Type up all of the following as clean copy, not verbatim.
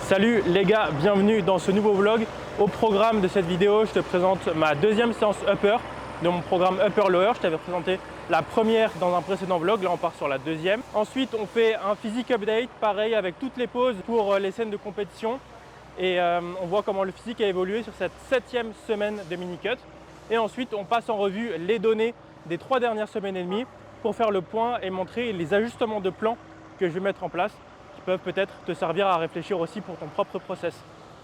Salut les gars, bienvenue dans ce nouveau vlog. Au programme de cette vidéo, je te présente ma deuxième séance upper de mon programme upper lower. Je t'avais présenté la première dans un précédent vlog, là on part sur la deuxième. Ensuite on fait un physique update, pareil avec toutes les pauses pour les scènes de compétition. Et on voit comment le physique a évolué sur cette 7e semaine de mini-cut. Et ensuite on passe en revue les données des 3 dernières semaines et demie pour faire le point et montrer les ajustements de plan que je vais mettre en place qui peuvent peut-être te servir à réfléchir aussi pour ton propre process.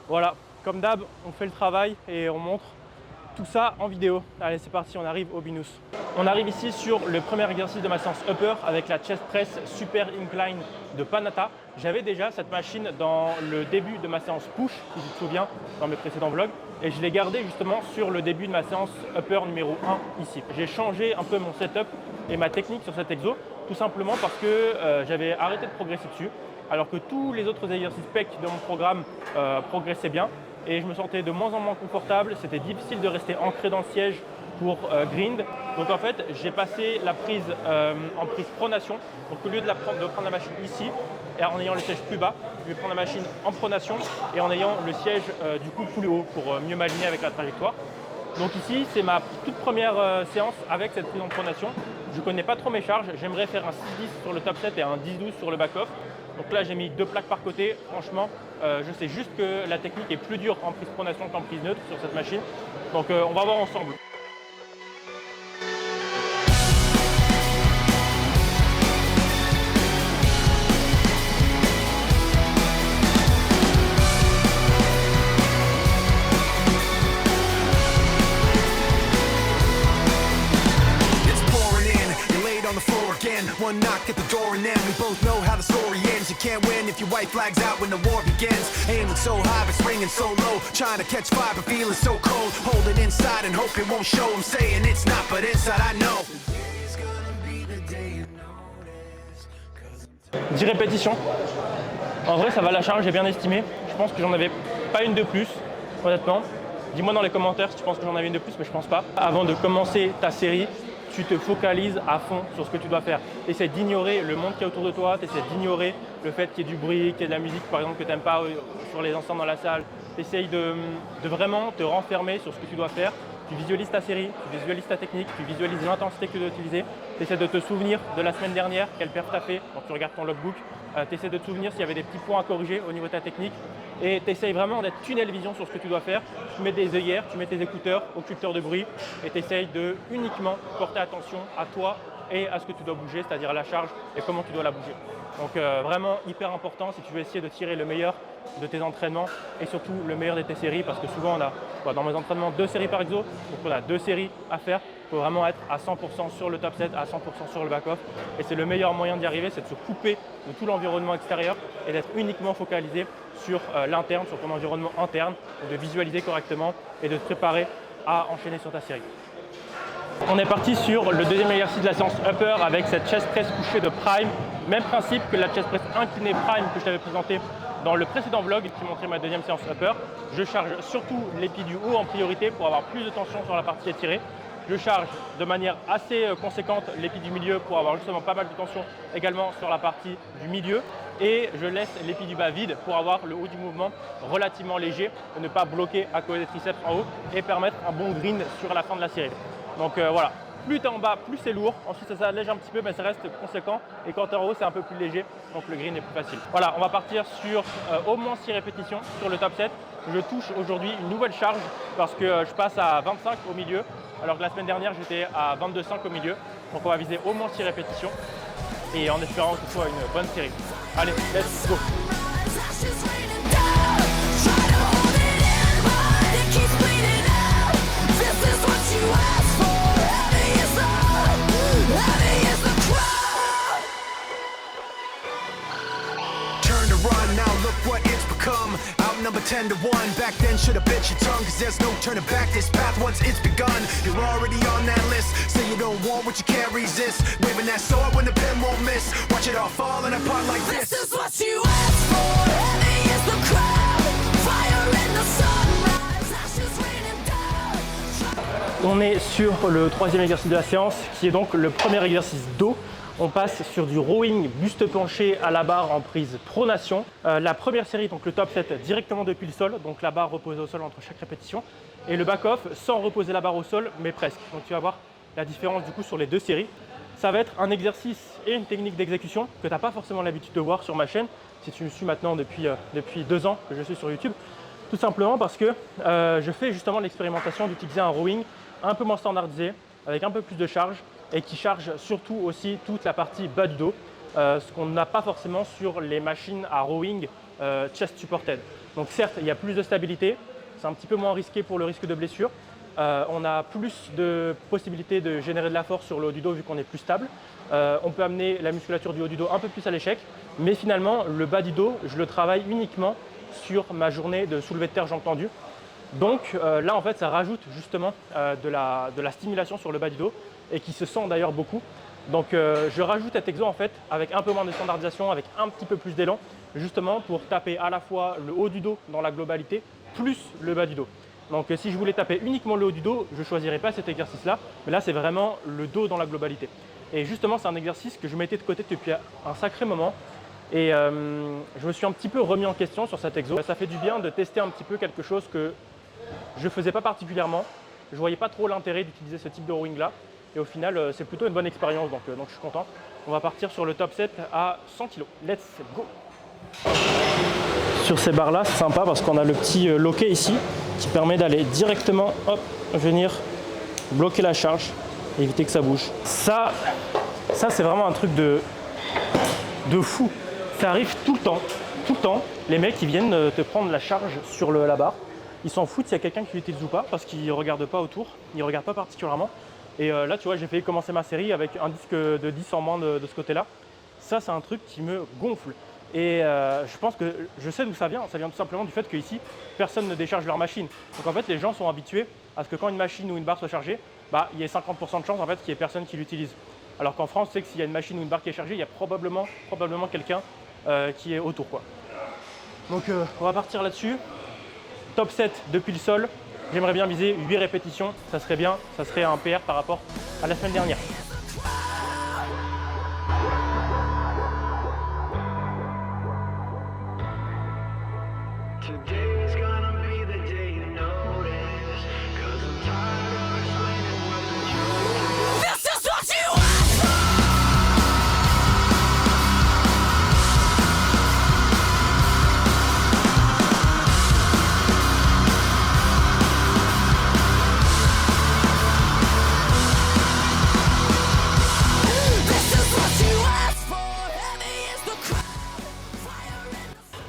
Voilà, comme d'hab, on fait le travail et on montre tout ça en vidéo. Allez, c'est parti, on arrive au binous. On arrive ici sur le premier exercice de ma séance upper avec la chest press super incline de Panatta. J'avais déjà cette machine dans le début de ma séance push, si tu te souviens, dans mes précédents vlogs. Et je l'ai gardée justement sur le début de ma séance upper numéro 1 ici. J'ai changé un peu mon setup et ma technique sur cet exo, tout simplement parce que j'avais arrêté de progresser dessus, alors que tous les autres exercices pec de mon programme progressaient bien. Et je me sentais de moins en moins confortable, c'était difficile de rester ancré dans le siège pour grind. Donc en fait, j'ai passé la prise en prise pronation. Donc au lieu de prendre la machine ici, et en ayant le siège plus bas, je vais prendre la machine en pronation et en ayant le siège du coup plus haut pour mieux m'aligner avec la trajectoire. Donc ici, c'est ma toute première séance avec cette prise en pronation. Je ne connais pas trop mes charges, j'aimerais faire un 6-10 sur le top set et un 10-12 sur le back-off. Donc là, j'ai mis 2 plaques par côté. Franchement, je sais juste que la technique est plus dure en prise pronation qu'en prise neutre sur cette machine. Donc on va voir ensemble. One knock at the door and then we both know how the story ends. You can't win if your white flag's out when the war begins. Aiming so high but springing so low, trying to catch fire but feeling so cold. Holding inside and hope it won't show. I'm saying it's not but inside I know. 10 répétitions. En vrai, ça va, la charge, j'ai bien estimé. Je pense que j'en avais pas une de plus, honnêtement. Dis-moi dans les commentaires si tu penses que j'en avais une de plus, mais je pense pas. Avant de commencer ta série, tu te focalises à fond sur ce que tu dois faire. Tu essaies d'ignorer le monde qui est autour de toi, tu essaies d'ignorer le fait qu'il y ait du bruit, qu'il y ait de la musique par exemple que tu n'aimes pas sur les enceintes dans la salle. Tu essaies de vraiment te renfermer sur ce que tu dois faire. Tu visualises ta série, tu visualises ta technique, tu visualises l'intensité que tu dois utiliser. Tu essaies de te souvenir de la semaine dernière, quelle perf tu as fait, quand tu regardes ton logbook. Tu essaies de te souvenir s'il y avait des petits points à corriger au niveau de ta technique. Et tu essaies vraiment d'être tunnel vision sur ce que tu dois faire. Tu mets des œillères, tu mets tes écouteurs, occulteurs de bruit, et tu essaies de uniquement porter attention à toi et à ce que tu dois bouger, c'est-à-dire à la charge et comment tu dois la bouger. Donc vraiment hyper important si tu veux essayer de tirer le meilleur de tes entraînements et surtout le meilleur de tes séries, parce que souvent on a dans mes entraînements 2 séries par exo, donc on a 2 séries à faire. Il faut vraiment être à 100% sur le top set, à 100% sur le back-off, et c'est le meilleur moyen d'y arriver, c'est de se couper de tout l'environnement extérieur et d'être uniquement focalisé sur l'interne, sur ton environnement interne, de visualiser correctement et de te préparer à enchaîner sur ta série. On est parti sur le deuxième exercice de la séance upper avec cette chest press couchée de prime. Même principe que la chest press inclinée prime que je t'avais présenté dans le précédent vlog qui montrait ma deuxième séance upper. Je charge surtout l'épi du haut en priorité pour avoir plus de tension sur la partie étirée. Je charge de manière assez conséquente l'épi du milieu pour avoir justement pas mal de tension également sur la partie du milieu. Et je laisse l'épi du bas vide pour avoir le haut du mouvement relativement léger, et ne pas bloquer à cause des triceps en haut et permettre un bon grind sur la fin de la série. Donc voilà, plus tu es en bas, plus c'est lourd. Ensuite ça s'allège un petit peu, mais ça reste conséquent. Et quand tu es en haut, c'est un peu plus léger, donc le grind est plus facile. Voilà, on va partir sur au moins 6 répétitions sur le top set. Je touche aujourd'hui une nouvelle charge parce que je passe à 25 au milieu, alors que la semaine dernière j'étais à 22,5 au milieu. Donc on va viser au moins 6 répétitions et en espérant que ce soit une bonne série. Allez, let's go! What it's become, outnumber 10 to 1. Back then should've bit your tongue, cause there's no turning back. This path once it's begun, you're already on that list. Say you don't want what you can't resist. Waving that sword when the pen won't miss. Watch it all falling apart like this. This is what you asked for. Heavy is the crowd. Fire in the sunrise. Ashes raining down. On est sur le troisième exercice de la séance qui est donc le premier exercice dos. On passe sur du rowing buste penché à la barre en prise pronation. La première série, donc le top 7 directement depuis le sol, donc la barre reposée au sol entre chaque répétition. Et le back-off sans reposer la barre au sol, mais presque. Donc tu vas voir la différence du coup sur les deux séries. Ça va être un exercice et une technique d'exécution que tu n'as pas forcément l'habitude de voir sur ma chaîne, si tu me suis maintenant depuis 2 ans que je suis sur YouTube. Tout simplement parce que je fais justement l'expérimentation d'utiliser un rowing un peu moins standardisé, avec un peu plus de charge et qui charge surtout aussi toute la partie bas du dos, ce qu'on n'a pas forcément sur les machines à rowing chest supported. Donc certes, il y a plus de stabilité, c'est un petit peu moins risqué pour le risque de blessure. On a plus de possibilités de générer de la force sur le haut du dos vu qu'on est plus stable. On peut amener la musculature du haut du dos un peu plus à l'échec, mais finalement le bas du dos, je le travaille uniquement sur ma journée de soulevé de terre jambes tendues. Donc là en fait ça rajoute justement de la stimulation sur le bas du dos et qui se sent d'ailleurs beaucoup. Donc je rajoute cet exo en fait avec un peu moins de standardisation, avec un petit peu plus d'élan, justement pour taper à la fois le haut du dos dans la globalité plus le bas du dos. Donc si je voulais taper uniquement le haut du dos, je ne choisirais pas cet exercice-là, mais là c'est vraiment le dos dans la globalité. Et justement c'est un exercice que je mettais de côté depuis un sacré moment et je me suis un petit peu remis en question sur cet exo. Ça fait du bien de tester un petit peu quelque chose que je ne faisais pas particulièrement, je ne voyais pas trop l'intérêt d'utiliser ce type de rowing là et au final c'est plutôt une bonne expérience donc je suis content. On va partir sur le top 7 à 100 kg. Let's go! Sur ces barres là c'est sympa parce qu'on a le petit loquet ici qui permet d'aller directement venir bloquer la charge et éviter que ça bouge. Ça c'est vraiment un truc de fou. Ça arrive tout le temps. Les mecs qui viennent te prendre la charge sur la barre, ils s'en foutent s'il y a quelqu'un qui l'utilise ou pas parce qu'ils ne regardent pas autour, ils ne regardent pas particulièrement. Et là tu vois j'ai failli commencer ma série avec un disque de 10 en moins de ce côté là. Ça c'est un truc qui me gonfle. Et je pense que je sais d'où ça vient tout simplement du fait qu'ici, personne ne décharge leur machine. Donc en fait, les gens sont habitués à ce que quand une machine ou une barre soit chargée, il y ait 50% de chance en fait, qu'il n'y ait personne qui l'utilise. Alors qu'en France, c'est que s'il y a une machine ou une barre qui est chargée, il y a probablement quelqu'un qui est autour, quoi. Donc on va partir là-dessus. Top 7 depuis le sol. J'aimerais bien viser 8 répétitions, ça serait bien, ça serait un PR par rapport à la semaine dernière. Today's gonna be the day you notice, 'cause I'm tired of explaining what the truth is. This is what you asked for. This is what you asked for. Heavy is the crowd.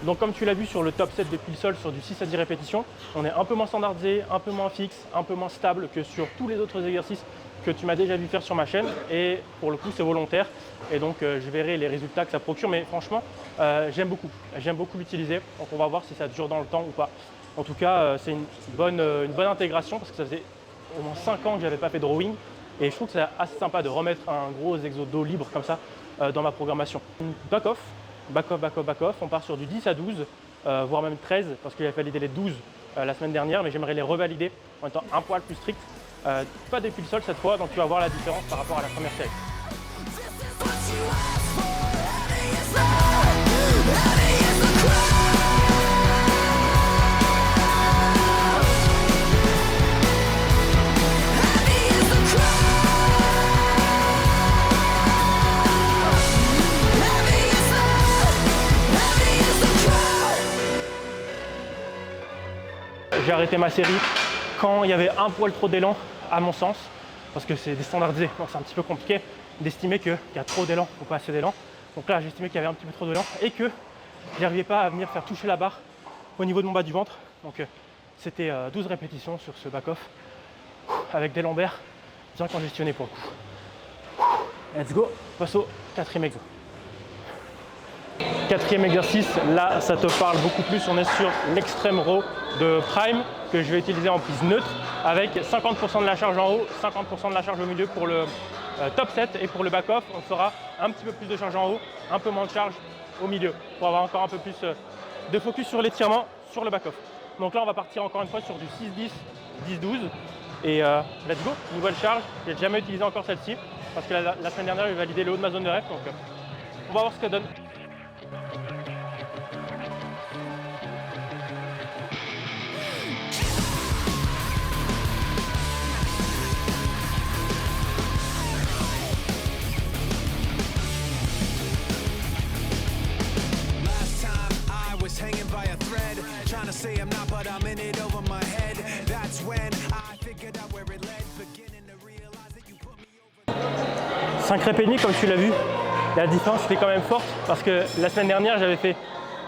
Donc comme tu l'as vu sur le top 7 depuis le sol sur du 6 à 10 répétitions, on est un peu moins standardisé, un peu moins fixe, un peu moins stable que sur tous les autres exercices que tu m'as déjà vu faire sur ma chaîne et pour le coup c'est volontaire et donc je verrai les résultats que ça procure mais franchement j'aime beaucoup l'utiliser donc on va voir si ça dure dans le temps ou pas. En tout cas c'est une bonne intégration parce que ça faisait au moins 5 ans que je n'avais pas fait de rowing et je trouve que c'est assez sympa de remettre un gros exo dos libre comme ça dans ma programmation. Back-off, on part sur du 10 à 12, voire même 13, parce que j'avais validé les 12 la semaine dernière, mais j'aimerais les revalider en étant un poil plus strict. Pas depuis le sol cette fois, donc tu vas voir la différence par rapport à la première série. J'ai arrêté ma série quand il y avait un poil trop d'élan, à mon sens, parce que c'est déstandardisé, donc c'est un petit peu compliqué d'estimer qu'il y a trop d'élan ou pas assez d'élan. Donc là, j'ai estimé qu'il y avait un petit peu trop d'élan et que j'arrivais pas à venir faire toucher la barre au niveau de mon bas du ventre. Donc c'était 12 répétitions sur ce back-off avec des lombaires bien congestionnés pour le coup. Let's go, passe au 4e exo. 4e exercice, là ça te parle beaucoup plus, on est sur l'extrême row de Prime que je vais utiliser en prise neutre avec 50% de la charge en haut, 50% de la charge au milieu pour le top 7 et pour le back-off on fera un petit peu plus de charge en haut, un peu moins de charge au milieu pour avoir encore un peu plus de focus sur l'étirement sur le back-off. Donc là on va partir encore une fois sur du 6-10, 10-12 et let's go, nouvelle charge, j'ai jamais utilisé encore celle-ci. parce que la semaine dernière j'ai validé le haut de ma zone de rep, donc on va voir ce que ça donne. Hanging by a thread, trying to say I'm not, but I'm in it over my head. That's when I figured out where it led, beginning to realize that you put me over. 5 reps et demi, comme tu l'as vu, la différence était quand même forte parce que la semaine dernière j'avais fait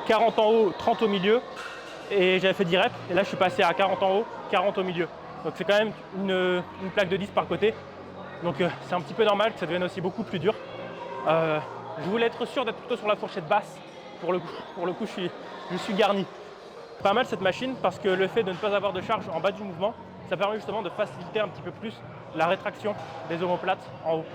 40 en haut, 30 au milieu et j'avais fait 10 reps et là je suis passé à 40 en haut, 40 au milieu. Donc c'est quand même une plaque de 10 par côté. Donc c'est un petit peu normal que ça devienne aussi beaucoup plus dur. Je voulais être sûr d'être plutôt sur la fourchette basse. Pour le coup je suis garni. Pas mal cette machine parce que le fait de ne pas avoir de charge en bas du mouvement, ça permet justement de faciliter un petit peu plus la rétraction des omoplates en haut.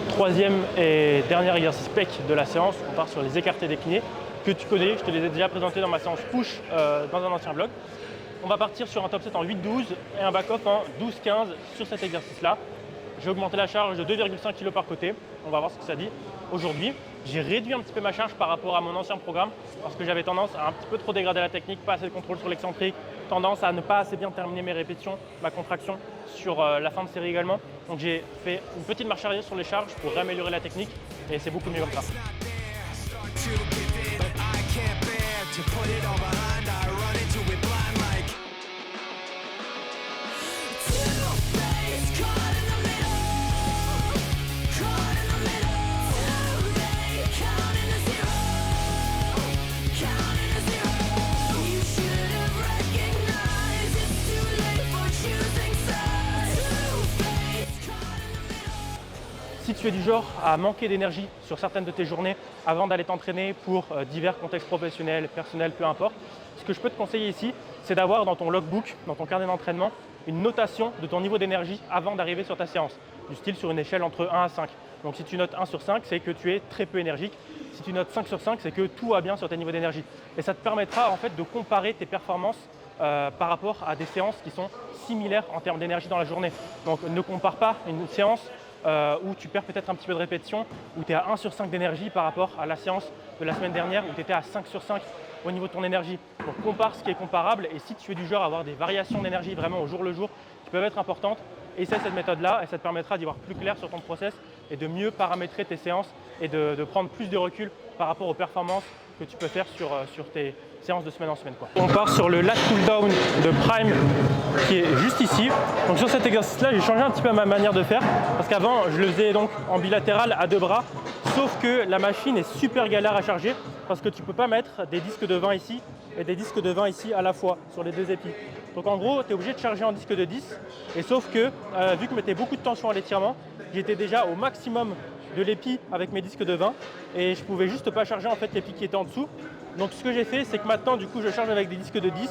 Troisième et dernier exercice pec de la séance, on part sur les écartés déclinés que tu connais, je te les ai déjà présentés dans ma séance push dans un ancien vlog. On va partir sur un top set en 8-12 et un back-off en 12-15 sur cet exercice-là. J'ai augmenté la charge de 2,5 kg par côté, on va voir ce que ça dit. Aujourd'hui, j'ai réduit un petit peu ma charge par rapport à mon ancien programme parce que j'avais tendance à un petit peu trop dégrader la technique, pas assez de contrôle sur l'excentrique, tendance à ne pas assez bien terminer mes répétitions, ma contraction sur la fin de série également. Donc j'ai fait une petite marche arrière sur les charges pour réaméliorer la technique et c'est beaucoup mieux comme ça. Si tu es du genre à manquer d'énergie sur certaines de tes journées avant d'aller t'entraîner pour divers contextes professionnels, personnels, peu importe, ce que je peux te conseiller ici, c'est d'avoir dans ton logbook, dans ton carnet d'entraînement, une notation de ton niveau d'énergie avant d'arriver sur ta séance, du style sur une échelle entre 1 à 5. Donc si tu notes 1 sur 5, c'est que tu es très peu énergique. Si tu notes 5 sur 5, c'est que tout va bien sur tes niveaux d'énergie. Et ça te permettra en fait de comparer tes performances par rapport à des séances qui sont similaires en termes d'énergie dans la journée. Donc ne compare pas une séance où tu perds peut-être un petit peu de répétition, où tu es à 1 sur 5 d'énergie par rapport à la séance de la semaine dernière où tu étais à 5 sur 5 au niveau de ton énergie. Donc compare ce qui est comparable et si tu es du genre à avoir des variations d'énergie vraiment au jour le jour qui peuvent être importantes, essaie cette méthode-là et ça te permettra d'y voir plus clair sur ton process et de mieux paramétrer tes séances et de prendre plus de recul par rapport aux performances que tu peux faire sur tes séances de semaine en semaine, quoi. On part sur le lat pull down de Prime qui est juste ici. Donc sur cet exercice-là, j'ai changé un petit peu ma manière de faire parce qu'avant, je le faisais donc en bilatéral à 2 bras, sauf que la machine est super galère à charger parce que tu ne peux pas mettre des disques de 20 ici et des disques de 20 ici à la fois sur les 2 épis. Donc en gros, tu es obligé de charger en disque de 10 et sauf que vu que je mettais beaucoup de tension à l'étirement, j'étais déjà au maximum de l'épi avec mes disques de 20 et je pouvais juste pas charger en fait l'épi qui était en dessous. Donc ce que j'ai fait, c'est que maintenant du coup je charge avec des disques de 10,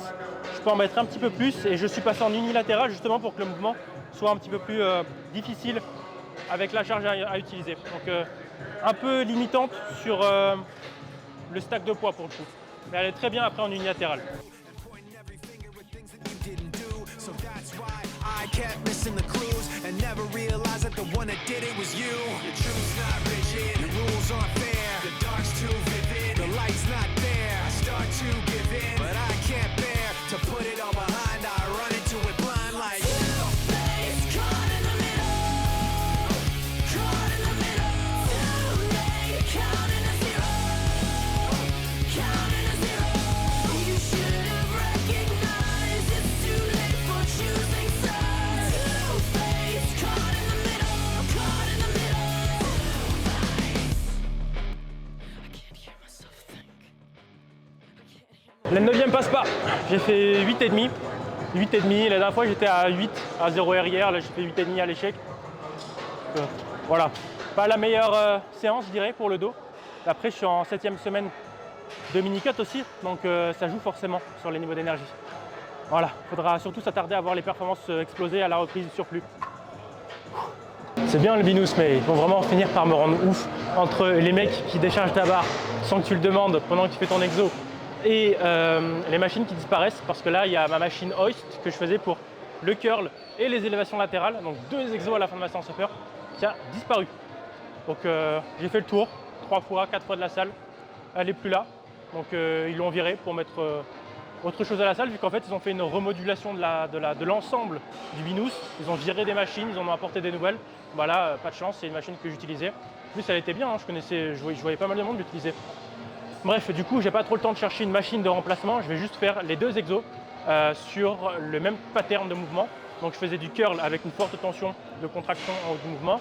je peux en mettre un petit peu plus et je suis passé en unilatéral justement pour que le mouvement soit un petit peu plus difficile avec la charge à utiliser. Donc un peu limitante sur le stack de poids pour le coup, mais elle est très bien après en unilatéral. I kept missing the clues and never realized that the one that did it was you. Your truth's not rigid, your rules aren't fair. The dark's too vivid, the light's not there. I start to give in, but I can't bear to put it all behind. I run into it blind like two-faced, caught in the middle, caught in the middle. Too late, counting a zero, counting a zero. You should have recognized it's too late for choosing sides. Two-faced, caught in the middle, caught in the middle. I can't hear myself think. La 9e passe pas, j'ai fait 8,5. 8,5, la dernière fois j'étais à 8, à 0 arrière, là j'ai fait 8,5 à l'échec. Voilà, pas la meilleure séance je dirais pour le dos. Après je suis en 7e semaine de mini-cut aussi, donc ça joue forcément sur les niveaux d'énergie. Voilà, il faudra surtout s'attarder à voir les performances exploser à la reprise du surplus. C'est bien le binous, mais ils vont vraiment finir par me rendre ouf entre les mecs qui déchargent ta barre sans que tu le demandes pendant que tu fais ton exo et les machines qui disparaissent parce que là il y a ma machine hoist que je faisais pour le curl et les élévations latérales, donc 2 exos à la fin de ma séance upper qui a disparu. Donc j'ai fait le tour 3 fois, 4 fois de la salle. Elle n'est plus là. Donc ils l'ont virée pour mettre autre chose à la salle, vu qu'en fait ils ont fait une remodulation de l'ensemble du Binous. Ils ont viré des machines, ils en ont apporté des nouvelles. Voilà, pas de chance, c'est une machine que j'utilisais. En plus elle était bien, hein, je voyais pas mal de monde l'utiliser. Bref, du coup j'ai pas trop le temps de chercher une machine de remplacement, je vais juste faire les 2 exos sur le même pattern de mouvement. Donc je faisais du curl avec une forte tension de contraction en haut du mouvement.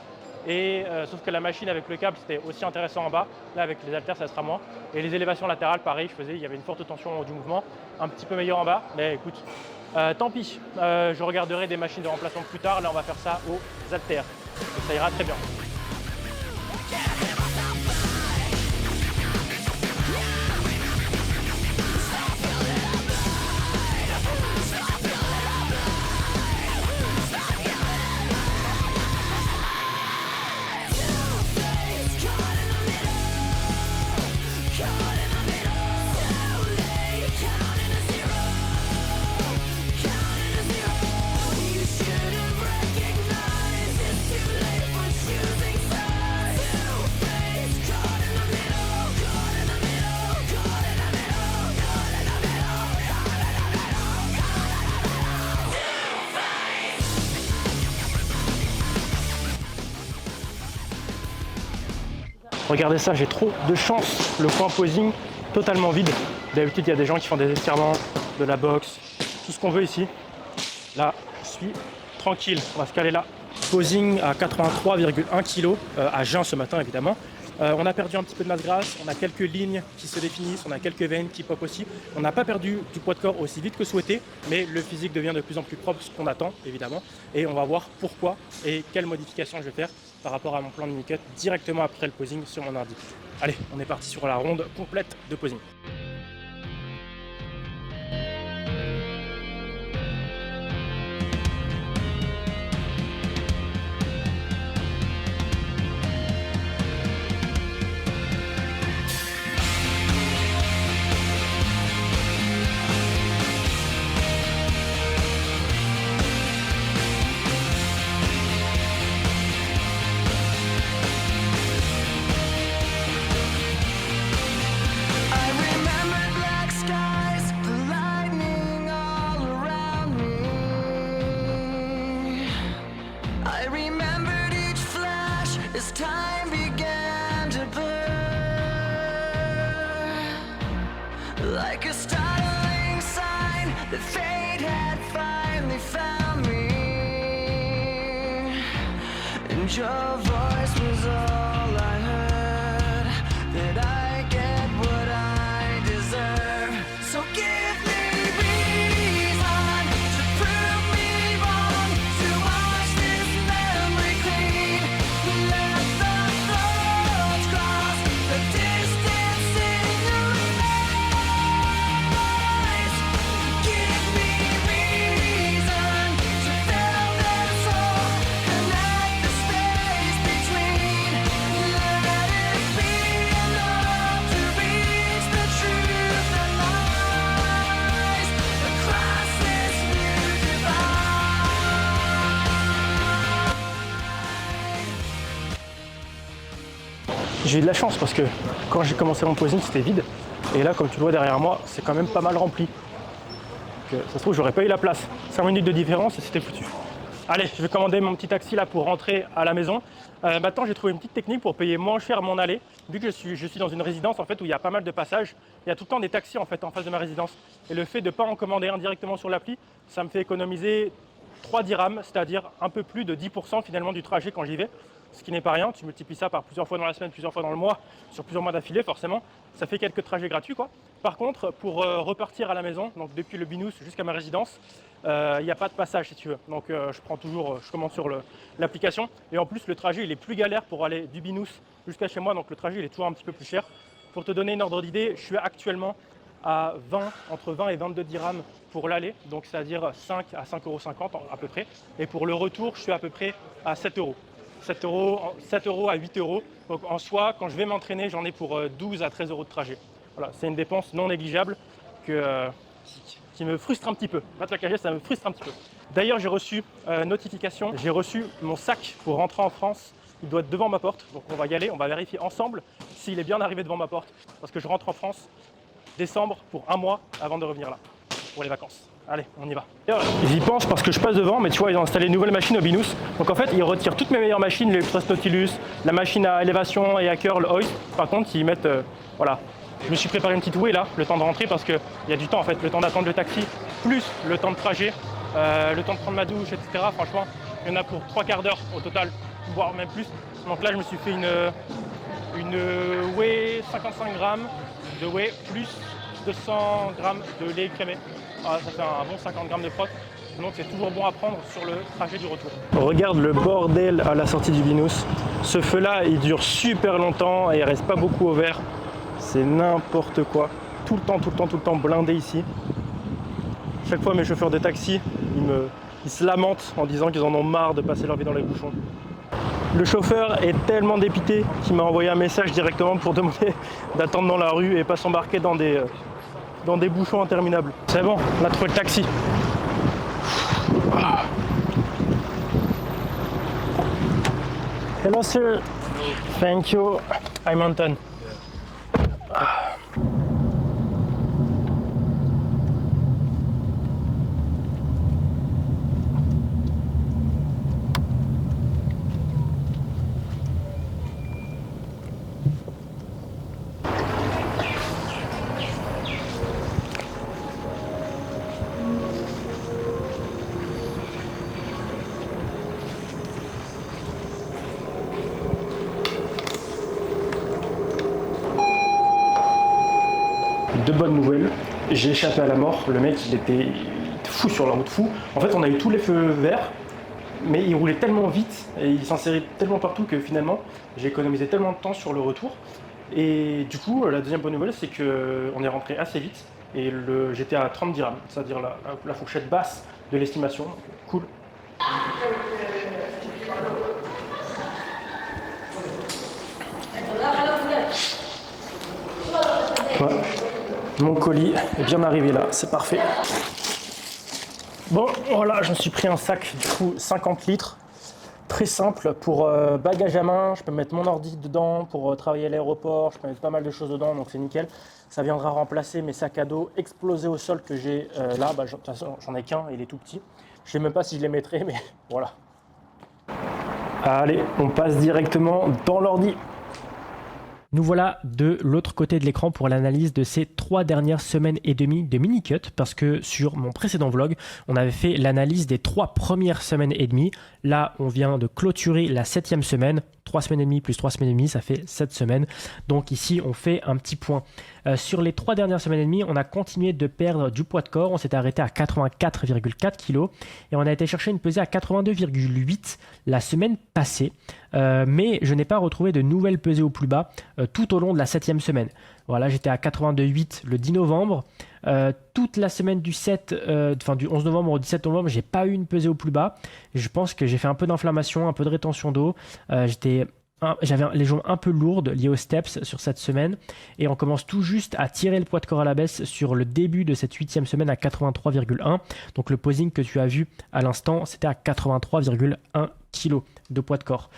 Et sauf que la machine avec le câble c'était aussi intéressant en bas. Là avec les haltères ça sera moins. Et les élévations latérales pareil, il y avait une forte tension en haut du mouvement, un petit peu meilleur en bas. Mais écoute, tant pis. Je regarderai des machines de remplacement plus tard. Là on va faire ça aux haltères. Donc ça ira très bien. Regardez ça, j'ai trop de chance. Le coin posing totalement vide. D'habitude, il y a des gens qui font des étirements, de la boxe, tout ce qu'on veut ici. Là, je suis tranquille. On va se caler là. Posing à 83,1 kg à jeun ce matin, évidemment. On a perdu un petit peu de masse grasse, on a quelques lignes qui se définissent, on a quelques veines qui pop aussi. On n'a pas perdu du poids de corps aussi vite que souhaité, mais le physique devient de plus en plus propre, ce qu'on attend évidemment. Et on va voir pourquoi et quelles modifications je vais faire par rapport à mon plan de mini-cut directement après le posing sur mon ordi. Allez, on est parti sur la ronde complète de posing. As time began to blur, like a startling sign that fate had finally found me, and your voice was all I heard, that I get what I deserve. So give me reason to prove me wrong, to wash this memory clean. Let the thoughts cross the distance in your eyes. Give me reason to fill this hole, connect the space between. Let it be enough to reach the truth that lies across this new divide. J'ai eu de la chance parce que quand j'ai commencé mon posing c'était vide et là comme tu le vois derrière moi c'est quand même pas mal rempli. Donc, ça se trouve j'aurais pas eu la place. 5 minutes de différence et c'était foutu. Allez, je vais commander mon petit taxi là pour rentrer à la maison. Maintenant j'ai trouvé une petite technique pour payer moins cher mon aller. Vu que je suis dans une résidence en fait où il y a pas mal de passages, il y a tout le temps des taxis en fait en face de ma résidence. Et le fait de ne pas en commander un directement sur l'appli, ça me fait économiser 3 dirhams, c'est-à-dire un peu plus de 10% finalement du trajet quand j'y vais. Ce qui n'est pas rien, tu multiplies ça par plusieurs fois dans la semaine, plusieurs fois dans le mois, sur plusieurs mois d'affilée forcément, ça fait quelques trajets gratuits quoi. Par contre, pour repartir à la maison, donc depuis le Binous jusqu'à ma résidence, il n'y a pas de passage si tu veux. Donc je commande sur l'application. Et en plus le trajet il est plus galère pour aller du Binous jusqu'à chez moi, donc le trajet il est toujours un petit peu plus cher. Pour te donner une ordre d'idée, je suis actuellement à entre 20 et 22 dirhams pour l'aller, donc c'est-à-dire 5 à 5,50 € à peu près. Et pour le retour, je suis à peu près à 7 €. 7 € à 8 €. Donc en soi, quand je vais m'entraîner, j'en ai pour 12 à 13 € de trajet. Voilà, c'est une dépense non négligeable qui me frustre un petit peu. Pas te la cacher, ça me frustre un petit peu. D'ailleurs, j'ai reçu notification, j'ai reçu mon sac pour rentrer en France il doit être devant ma porte. Donc on va y aller, on va vérifier ensemble s'il est bien arrivé devant ma porte. Parce que je rentre en France décembre pour 1 mois avant de revenir là, pour les vacances. Allez, on y va. J'y pense parce que je passe devant, mais tu vois, ils ont installé une nouvelle machine au Binous. Donc en fait, ils retirent toutes mes meilleures machines, le Trust Nautilus, la machine à élévation et à curl hoist. Par contre, ils mettent, voilà. Je me suis préparé une petite whey là, le temps de rentrer parce qu'il y a du temps en fait, le temps d'attendre le taxi, plus le temps de trajet, le temps de prendre ma douche, etc. Franchement, il y en a pour 3/4 d'heure au total, voire même plus. Donc là, je me suis fait une whey 55 grammes de whey plus 200 grammes de lait crémé. Ah, ça fait un bon 50 grammes de prot, donc c'est toujours bon à prendre sur le trajet du retour. Regarde le bordel à la sortie du Binous. Ce feu là, il dure super longtemps et il reste pas beaucoup au vert. C'est n'importe quoi. Tout le temps blindé ici. Chaque fois mes chauffeurs de taxi, ils se lamentent en disant qu'ils en ont marre de passer leur vie dans les bouchons. Le chauffeur est tellement dépité qu'il m'a envoyé un message directement pour demander d'attendre dans la rue et pas s'embarquer dans des bouchons interminables. C'est bon, on a trouvé le taxi. Hello sir. Thank you. I'm Anton. Deux bonnes nouvelles, j'ai échappé à la mort, le mec il était fou sur la route, fou. En fait on a eu tous les feux verts, mais il roulait tellement vite et il s'insérait tellement partout que finalement j'ai économisé tellement de temps sur le retour. Et du coup la deuxième bonne nouvelle c'est qu'on est rentré assez vite et j'étais à 30 dirhams, c'est-à-dire la fourchette basse de l'estimation, cool. Ouais. Mon colis est bien arrivé là, c'est parfait. Bon, voilà, je me suis pris un sac, du coup, 50 litres. Très simple pour bagage à main. Je peux mettre mon ordi dedans pour travailler à l'aéroport. Je peux mettre pas mal de choses dedans, donc c'est nickel. Ça viendra remplacer mes sacs à dos explosés au sol que j'ai là. Bah, de toute façon, j'en ai qu'un, il est tout petit. Je sais même pas si je les mettrai, mais voilà. Allez, on passe directement dans l'ordi. Nous voilà de l'autre côté de l'écran pour l'analyse de ces 3 dernières semaines et demie de mini-cut, parce que sur mon précédent vlog, on avait fait l'analyse des 3 premières semaines et demie. Là, on vient de clôturer la 7e semaine. 3 semaines et demie plus 3 semaines et demie, ça fait 7 semaines. Donc ici, on fait un petit point. Sur les 3 dernières semaines et demie, on a continué de perdre du poids de corps. On s'était arrêté à 84,4 kg et on a été chercher une pesée à 82,8 la semaine passée. Mais je n'ai pas retrouvé de nouvelles pesées au plus bas tout au long de la 7e semaine. Voilà, j'étais à 82,8 le 10 novembre. Toute la semaine du 11 novembre au 17 novembre, j'ai pas eu une pesée au plus bas. Je pense que j'ai fait un peu d'inflammation, un peu de rétention d'eau. J'avais les jambes un peu lourdes liées aux steps sur cette semaine. Et on commence tout juste à tirer le poids de corps à la baisse sur le début de cette 8e semaine à 83,1. Donc le posing que tu as vu à l'instant, c'était à 83,1 kg de poids de corps.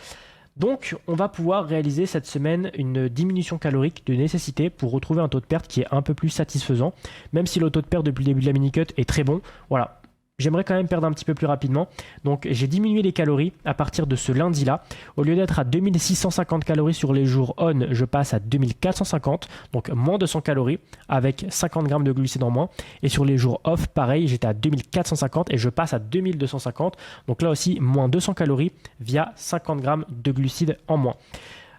Donc, on va pouvoir réaliser cette semaine une diminution calorique de nécessité pour retrouver un taux de perte qui est un peu plus satisfaisant. Même si le taux de perte depuis le début de la mini-cut est très bon, voilà. J'aimerais quand même perdre un petit peu plus rapidement. Donc, j'ai diminué les calories à partir de ce lundi-là. Au lieu d'être à 2650 calories sur les jours on, je passe à 2450, donc moins de 100 calories avec 50 grammes de glucides en moins. Et sur les jours off, pareil, j'étais à 2450 et je passe à 2250. Donc là aussi, moins 200 calories via 50 grammes de glucides en moins.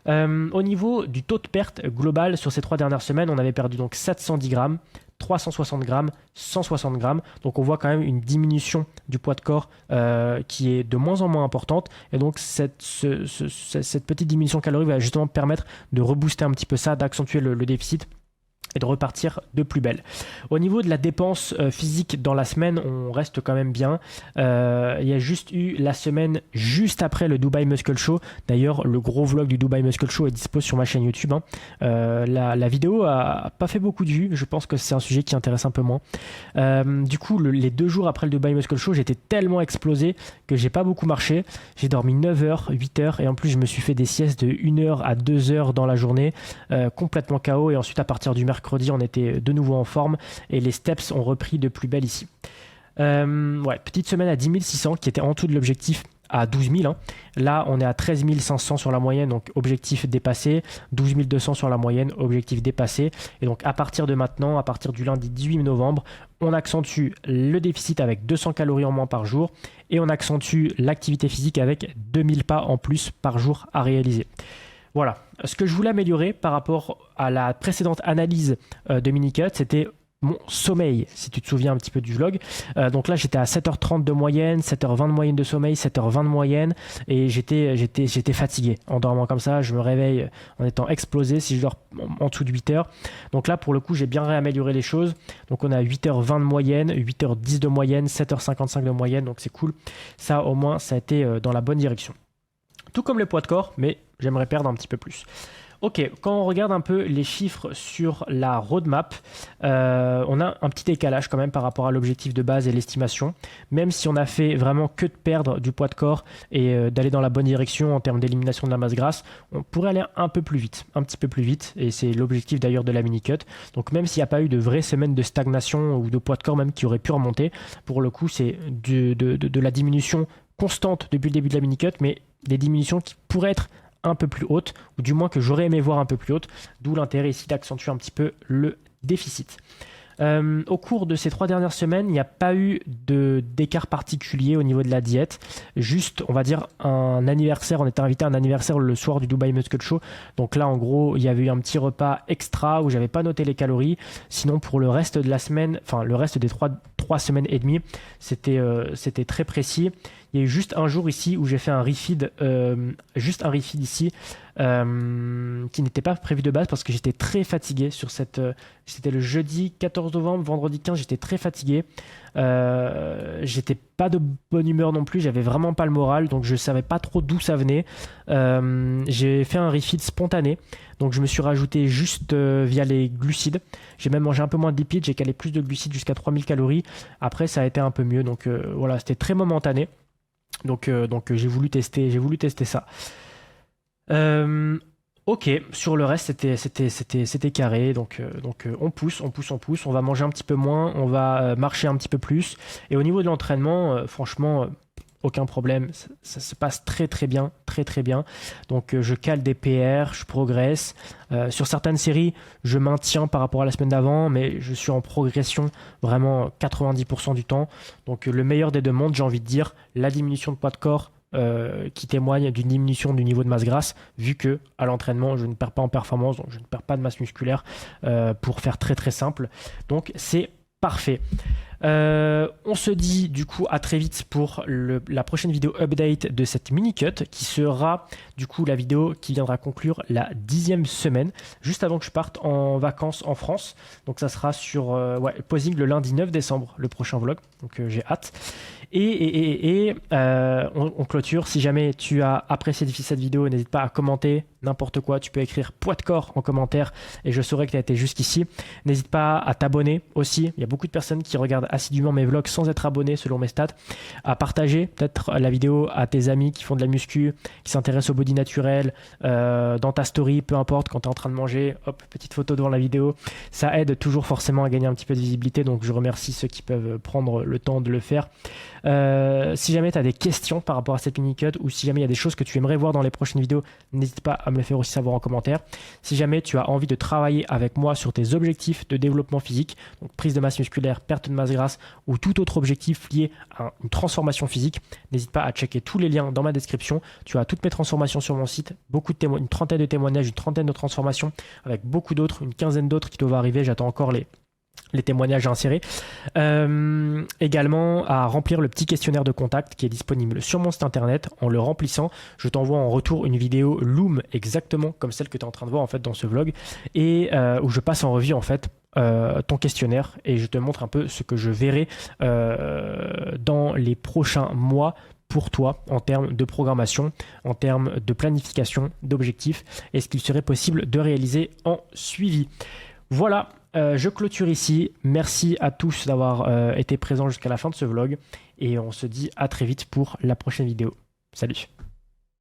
Au niveau du taux de perte global sur ces 3 dernières semaines, on avait perdu donc 710 grammes. 360 grammes, 160 grammes. Donc on voit quand même une diminution du poids de corps qui est de moins en moins importante. Et donc cette petite diminution calorique va justement permettre de rebooster un petit peu ça, d'accentuer le déficit et de repartir de plus belle. Au niveau de la dépense physique dans la semaine, on reste quand même bien. Il y a juste eu la semaine juste après le Dubai Muscle Show. D'ailleurs, le gros vlog du Dubai Muscle Show est dispo sur ma chaîne YouTube. La vidéo a pas fait beaucoup de vues. Je pense que c'est un sujet qui intéresse un peu moins. Du coup, les 2 jours après le Dubai Muscle Show, j'étais tellement explosé que j'ai pas beaucoup marché. J'ai dormi 9 heures, 8 heures et en plus, je me suis fait des siestes de 1 heure à 2 heures dans la journée, complètement KO. Et ensuite, à partir du mercredi, on était de nouveau en forme et les steps ont repris de plus belle ici. Petite semaine à 10 600 qui était en dessous de l'objectif à 12 000. Là, on est à 13 500 sur la moyenne, donc objectif dépassé. 12 200 sur la moyenne, objectif dépassé. Et donc, à partir de maintenant, à partir du lundi 18 novembre, on accentue le déficit avec 200 calories en moins par jour et on accentue l'activité physique avec 2000 pas en plus par jour à réaliser. Voilà. Ce que je voulais améliorer par rapport à la précédente analyse de Minicut, c'était mon sommeil, si tu te souviens un petit peu du vlog. Donc là, j'étais à 7h30 de moyenne, 7h20 de moyenne de sommeil, 7h20 de moyenne et j'étais fatigué. En dormant comme ça, je me réveille en étant explosé si je dors en dessous de 8h. Donc là, pour le coup, j'ai bien réamélioré les choses. Donc on a 8h20 de moyenne, 8h10 de moyenne, 7h55 de moyenne, donc c'est cool. Ça, au moins, ça a été dans la bonne direction. Tout comme le poids de corps, mais j'aimerais perdre un petit peu plus. Ok, quand on regarde un peu les chiffres sur la roadmap, on a un petit décalage quand même par rapport à l'objectif de base et l'estimation. Même si on a fait vraiment que de perdre du poids de corps et d'aller dans la bonne direction en termes d'élimination de la masse grasse, on pourrait aller un peu plus vite, un petit peu plus vite. Et c'est l'objectif d'ailleurs de la mini-cut. Donc même s'il n'y a pas eu de vraies semaines de stagnation ou de poids de corps même qui auraient pu remonter, pour le coup c'est de la diminution constante depuis le début de la mini-cut, mais des diminutions qui pourraient être un peu plus hautes, ou du moins que j'aurais aimé voir un peu plus hautes, d'où l'intérêt ici d'accentuer un petit peu le déficit. Au cours de ces 3 dernières semaines, il n'y a pas eu d'écart particulier au niveau de la diète. Juste, on va dire, un anniversaire. On était invité à un anniversaire le soir du Dubai Muscle Show. Donc là, en gros, il y avait eu un petit repas extra où j'avais pas noté les calories. Sinon, pour le reste de la semaine, enfin le reste des 3 semaines et demie, c'était très précis. Il y a eu juste un jour ici où j'ai fait un refeed, juste un refeed ici, qui n'était pas prévu de base parce que j'étais très fatigué sur c'était le jeudi 14 novembre, vendredi 15, j'étais très fatigué. J'étais pas de bonne humeur non plus, j'avais vraiment pas le moral, donc je savais pas trop d'où ça venait. J'ai fait un refeed spontané, donc je me suis rajouté juste via les glucides. J'ai même mangé un peu moins de lipides, j'ai calé plus de glucides jusqu'à 3000 calories. Après, ça a été un peu mieux, donc voilà, c'était très momentané. Donc j'ai voulu tester ça. Ok, sur le reste c'était carré, donc on pousse, on va manger un petit peu moins, on va marcher un petit peu plus. Et au niveau de l'entraînement, franchement, aucun problème, ça se passe très bien. Donc je cale des PR, je progresse. Sur certaines séries, je maintiens par rapport à la semaine d'avant, mais je suis en progression vraiment 90% du temps. Donc le meilleur des deux mondes, j'ai envie de dire, la diminution de poids de corps qui témoigne d'une diminution du niveau de masse grasse, vu que à l'entraînement, je ne perds pas en performance, donc je ne perds pas de masse musculaire, pour faire très simple. Donc c'est parfait. On se dit du coup à très vite pour la prochaine vidéo update de cette mini-cut qui sera du coup la vidéo qui viendra conclure la 10e semaine, juste avant que je parte en vacances en France. Donc ça sera sur posing le lundi 9 décembre, le prochain vlog, donc j'ai hâte. Et on clôture. Si jamais tu as apprécié cette vidéo, n'hésite pas à commenter n'importe quoi. Tu peux écrire poids de corps en commentaire et je saurai que tu as été jusqu'ici. N'hésite pas à t'abonner aussi. Il y a beaucoup de personnes qui regardent assidûment mes vlogs sans être abonnés selon mes stats. À partager peut-être la vidéo à tes amis qui font de la muscu, qui s'intéressent au body naturel, dans ta story, peu importe, quand tu es en train de manger, hop, petite photo devant la vidéo. Ça aide toujours forcément à gagner un petit peu de visibilité. Donc je remercie ceux qui peuvent prendre le temps de le faire. Si jamais tu as des questions par rapport à cette mini-cut ou si jamais il y a des choses que tu aimerais voir dans les prochaines vidéos, n'hésite pas à me le faire aussi savoir en commentaire. Si jamais tu as envie de travailler avec moi sur tes objectifs de développement physique, donc prise de masse musculaire, perte de masse grasse ou tout autre objectif lié à une transformation physique, n'hésite pas à checker tous les liens dans ma description. Tu as toutes mes transformations sur mon site, une trentaine de témoignages, une trentaine de transformations avec beaucoup d'autres, une quinzaine d'autres qui doivent arriver. J'attends encore les témoignages insérés. Également à remplir le petit questionnaire de contact qui est disponible sur mon site internet. En le remplissant, je t'envoie en retour une vidéo Loom exactement comme celle que tu es en train de voir en fait dans ce vlog et où je passe en revue en fait ton questionnaire et je te montre un peu ce que je verrai dans les prochains mois pour toi en termes de programmation, en termes de planification, d'objectifs et ce qu'il serait possible de réaliser en suivi. Voilà, je clôture ici. Merci à tous d'avoir été présents jusqu'à la fin de ce vlog et on se dit à très vite pour la prochaine vidéo. Salut!